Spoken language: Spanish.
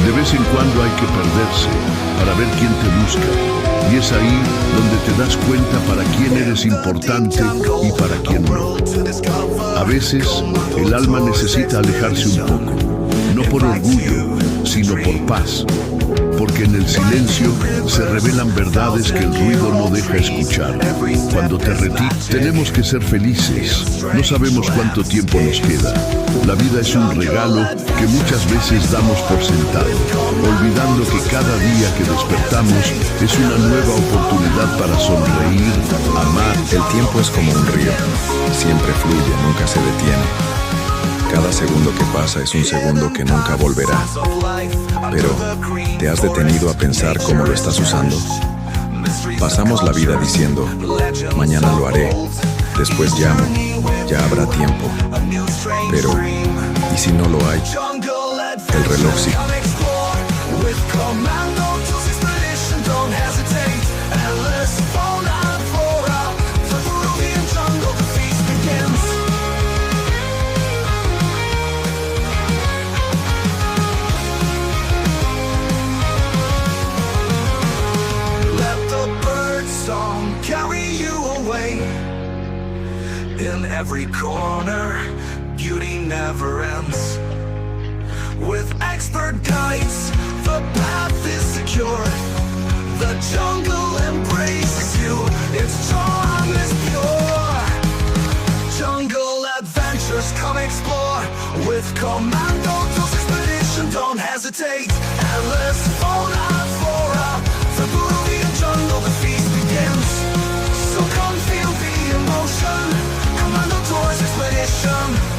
De vez en cuando hay que perderse para ver quién te busca. Y es ahí donde te das cuenta para quién eres importante y para quién no. A veces, el alma necesita alejarse un poco, no por orgullo, sino por paz. Porque en el silencio se revelan verdades que el ruido no deja escuchar. Cuando te retiras, tenemos que ser felices. No sabemos cuánto tiempo nos queda. La vida es un regalo que muchas veces damos por sentado, olvidando que cada día que despertamos es una nueva oportunidad para sonreír, amar. El tiempo es como un río. Siempre fluye, nunca se detiene. Cada segundo que pasa es un segundo que nunca volverá. Pero, ¿te has detenido a pensar cómo lo estás usando? Pasamos la vida diciendo, mañana lo haré, después llamo, ya habrá tiempo. Pero, ¿y si no lo hay? El reloj sí. In every corner, beauty never ends. With expert guides, the path is secure. The jungle embraces you, its charm is pure. Jungle adventures, come explore. With Commando Tools Expedition, don't hesitate. Endless fauna and flora. The Peruvian jungle, the feast begins. So come feel the emotion. Commando Tours Expedition.